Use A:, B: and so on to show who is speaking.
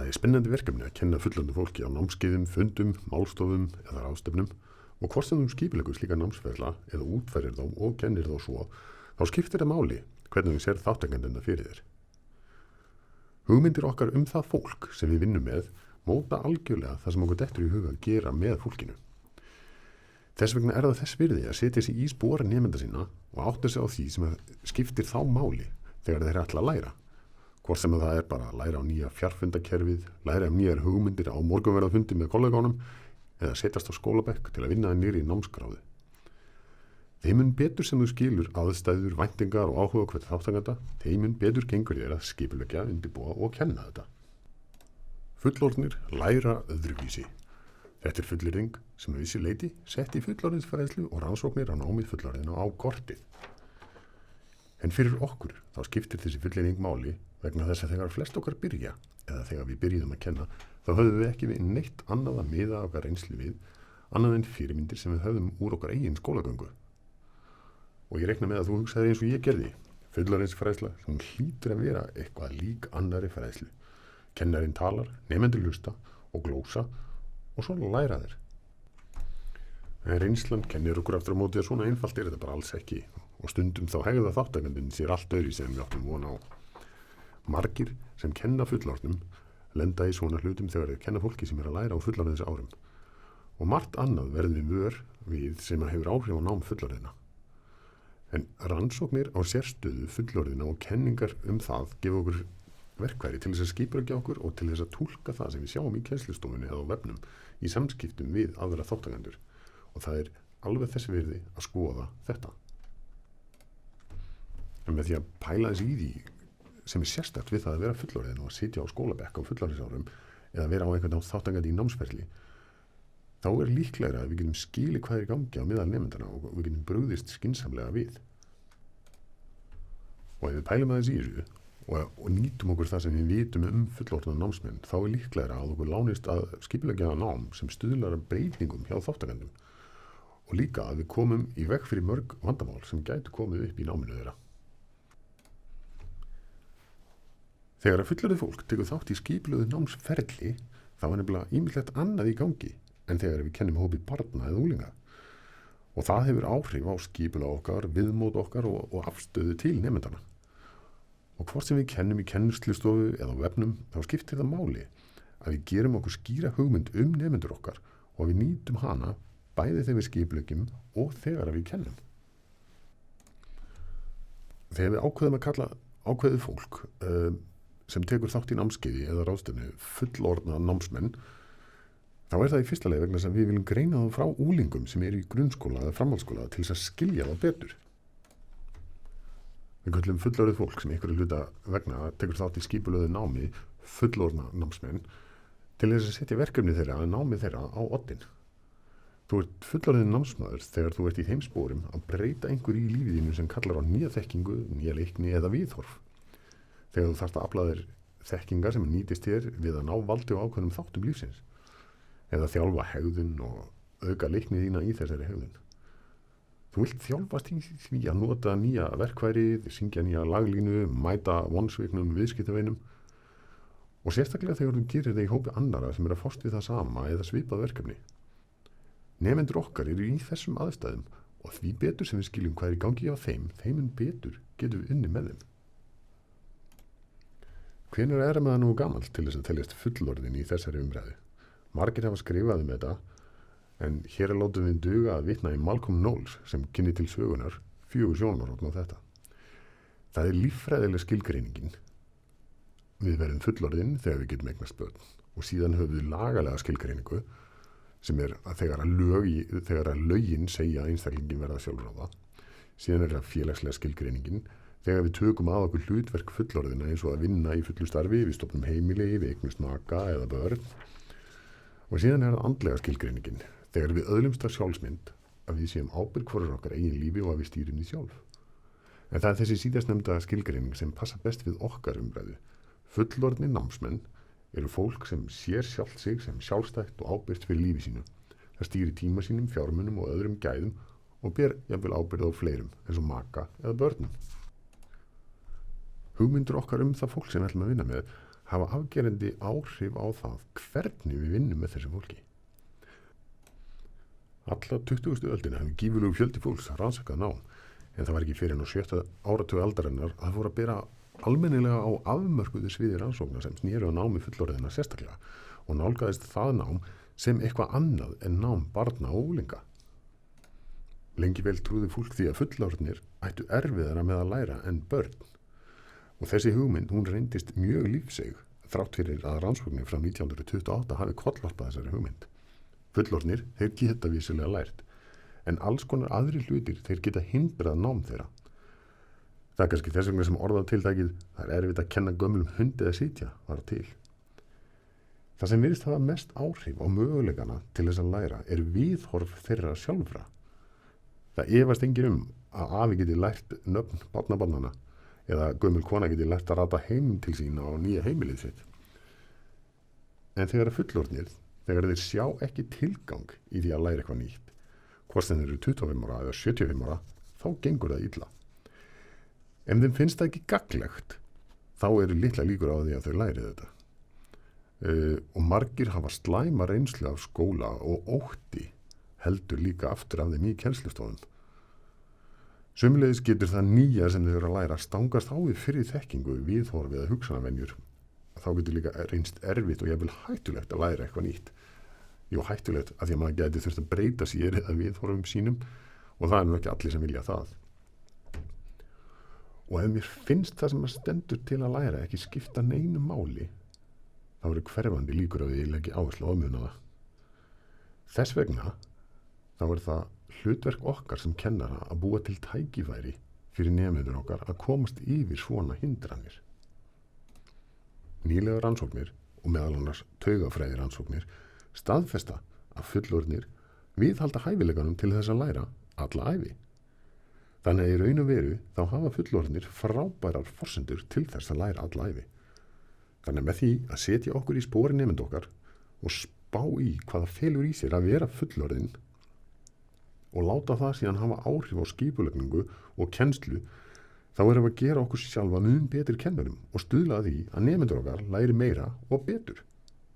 A: Það er spennandi verkefni að kenna fullorðnu fólki á námskeiðum, fundum, málstofum eða ráðstefnum og hvort sem þú skipuleggur slíka námsferla eða útfærir þá og kennir þá svo, þá skiptir það máli hvernig þú sér þátttakendurna fyrir þér. Hugmyndir okkar það fólk sem við vinnum með móta algjörlega það sem okkur dettur í huga að gera með fólkinu. Þess vegna það þess virði að setja sig í spor nemenda sína og átta sig á því sem skiptir þá máli þegar þeir ætla að læra. Hvort sem það bara að læra á nýja fjarfundakerfið, læra nýjar hugmyndir á morgunverðarfundi með kollegánum eða setjast á skólabekk til að vinna nýri í námsgráðu. Þeim mun betur sem þú skilur aðstæður, væntingar og áhuga hvert þáttakanda, þeim mun betur gengur þér að skipuleggja, undirbúa og kenna þetta. Fullorðnir læra öðruvísi. Þetta fullyrðing sem vissi leyti setti fullorðinsfræðslu og rannsóknir á námið fullorðina á kortið. En fyrir okkur þá skiptir þessi fullyrðing máli vegna þess að þegar flest okkar byrja eða þegar við byrjuðum að kenna þá höfðum við ekki við neitt annað að miða okkar reynslu við annað en fyrirmyndir sem við höfðum úr okkar eigin skólagöngu. Og ég reikna með að þú hugsaði eins og ég gerði. Fullorðinsfræðsla sem hlýtur að vera eitthvað lík annarri fræðslu. Kennarinn talar, nemendur hlusta og glósa og svo læra þeir. En reynslan kennir okkur aftur á móti að svona einfalt þetta bara alls ekki og stundum þá hegða þáttakandinn sér allt öðru sem við áttum von á. Margir sem kenna fullorðnum lenda í svona hlutum þegar þeir kenna fólki sem að læra á fullorðins árum. Og margt annað verðum við vör við sem hefur áhrif á nám fullorðina. En rannsóknir á sérstöðu fullorðina og kenningar það gefa okkur verkfæri til þess að skipuleggja okkur og til þess að túlka það sem við sjáum í kennslustofunni eða á vefnum í samskiptum við aðra þáttakendur. Og það alveg þess virði að skoða þetta. En með því að pæla þess í því sem sérstakt við það að vera fullorðin og að sitja á skólabekk á fullorðinsárum eða vera á einhvern þáttakandi í námsferli, þá líklegra að við getum skilið hvað í gangi á meðal nemendana og við getum brugðist skynsamlega við. Og ef við pælum aðeins í þessu og nýtum okkur það sem við vitum fullorðna námsmenn, þá líklegra að okkur lánist að skipuleggja nám sem stuðlar að breytingum hjá þáttakendum og líka að við komum í veg fyrir mörg vandamál sem gætu komið upp í náminu þeirra. Þegar að fullorðið fólk tekur þátt í skipulögðu námsferli, þá nefnilega ýmislegt annað í gangi en þegar við kennum hópi barna eða unglinga. Og það hefur áhrif á skipulag okkar, viðmót okkar og afstöðu til nemendana. Og hvort sem við kennum í kennslustofu eða á vefnum, þá skiptir það máli að við gerum okkur skýra hugmynd nemendur okkar og við nýtum hana bæði þegar við skipuleggjum og þegar við kennum. Þegar við ákveðum að kalla ákveðið fólk sem tekur þátt í námskeiði eða ráðstefnu fullorðna námsmenn, þá það í fyrsta lagi vegna sem við viljum greina þá frá úlingum sem eru í grunnskóla eða framhaldsskóla til þess að skilja það betur. Við köllum fullorðið fólk sem einhverju hluta vegna tekur þátt í skipulögðu námi fullorðna námsmenn til þess að setja verkefni þeirra að námi þeirra á oddinn. Þú ert fullorðinn námsmaður þegar þú ert í þeim sporum að breyta einhverju í lífið þínu sem kallar á nýja þekkingu, nýja leikni eða viðhorf. Þegar þú þarft að afla þér þekkingar sem nýtist þér við að ná valdi á ákveðnum þáttum lífsins eða þjálfa hegðun og auka leikni þína í þessari hegðun. Þú vilt þjálfast í því að nota nýja verkfæri, syngja nýja laglínu, mæta vonsviknum viðskiptaveinum og sérstaklega þegar þú gerir það í hópi annara sem að fást við það sama eða svipað verkefni. Nemendur okkar eru í þessum aðstæðum og því betur sem við skiljum hvað í gangi á þeim betur getum við unnið með þeim. Hvenær maður nú gamall til þess að teljast fullorðin í þessari umræðu? Margir hafa skrifað þetta, en hér látum við duga að vitna í Malcolm Knowles sem kynni til sögunar 4 sjónarhorn á þetta. Það líffræðileg skilgreiningin. Við verðum fullorðin þegar við getum eignast börn og síðan höfum við lagalega skilgreiningu sem að þegar lögin segja að einstaklingin verða sjálfráða. Síðan það félagslega skilgreiningin þegar við tökum að okkur hlutverk fullorðina eins og að vinna í fullu starfi, við stofnum heimili, við eignumst maka eða börn. Og síðan það andlega skilgreiningin þegar við öðlumst það sjálfsmynd að við séum ábyrg fyrir okkar eigin lífi og að við stýrum því sjálf. En það er þessi síðastnefnda skilgreining sem passa best við okkar umræðu. Fullorðnir námsmenn eru fólk sem sér sjálft sig sem sjálfstætt og ábyrgt fyrir lífi sínu. Það stýrir tíma sínum, fjármunum og öðrum gæðum og ber jafnvel ábyrgð á fleirum eins og maka eða börnum. Hugmyndir okkar það fólk sem við ætlum að vinna með hafa afgerandi áhrif á það hvernig við vinnum með þessu fólki. Alla 20. öldina hefur gífurlegur fjöldi fólks rannsakað nám, en það var ekki fyrir en á 7. áratug aldarinnar að það fór að bera almennilega á afmörkuðu sviði rannsókna sem snéru á námi fullorðina sérstaklega og nálgaðist það nám sem eitthvað annað en nám barna og unglinga. Lengi vel trúði fólk því að fullorðnir ættu erfiðara með að læra en börn og þessi hugmynd hún reyndist mjög lífseig þrátt fyrir að rannsóknir frá 1928 hafi kollvarpað þessari hugmynd. Fullorðnir, þeir geta vísilega lært, en alls konar aðri hlutir þeir geta hindrað nám þeirra. Það er kannski þess vegna sem orðatiltækið það er erfitt að kenna gömlum hundi að sitja var til. Það sem virðist hafa mest áhrif á möguleikana til þess að læra er viðhorf þeirra sjálfra. Það efast enginn að afi geti lært nöfn barnabarnanna eða gömul kona geti lært að rata heim til sín á nýja heimilið sitt. En þegar fullorðnir, þegar þeir sjá ekki tilgang í því að læra eitthvað nýtt, hvort sem þeir eru 25 ára eða 75 ára, þá gengur það illa. Ef þeim finnst það ekki gagnlegt, þá eru litla líkur á því að þau læri þetta. Og margir hafa slæma reynslu af skóla og ótti heldur líka aftur af þeim í kennslustofum. Sömuleiðis getur það nýja sem þau eru að læra stangast á við fyrir þekkingu, viðhorf eða hugsanavenjur. Þá getur líka reynst erfitt og jafnvel hættulegt að læra eitthvað nýtt. Jú, hættulegt að því að maður geti þurft að breyta sér eða viðhorfum sínum og það er nú ekki allir sem vilja það. Og ef mér finnst það sem að stendur til að læra ekki skipta neinu máli, þá eru hverfandi líkur á því að ég leggi áherslu á að muna það. Þess vegna þá er það hlutverk okkar sem kennara að búa til tækifæri fyrir nemendur okkar að komast yfir svona hindranir. Nýlega rannsóknir og meðal annars taugafræði rannsóknir staðfesta að fullorðnir viðhalda hæfileikanum til þess að læra alla ævi. Þannig að í raun og veru þá hafa fullorðnir frábærar forsendur til þess að læra alla ævi. Þannig að með því að setja okkur í spori nemendur okkar og spá í hvaða felur í sér að vera fullorðin og láta það síðan hafa áhrif á skipulagningu og kennslu, þá erum við að gera okkur sjálfa mun betri kennurum og stuðla að því að nemendur okkar læri meira og betur.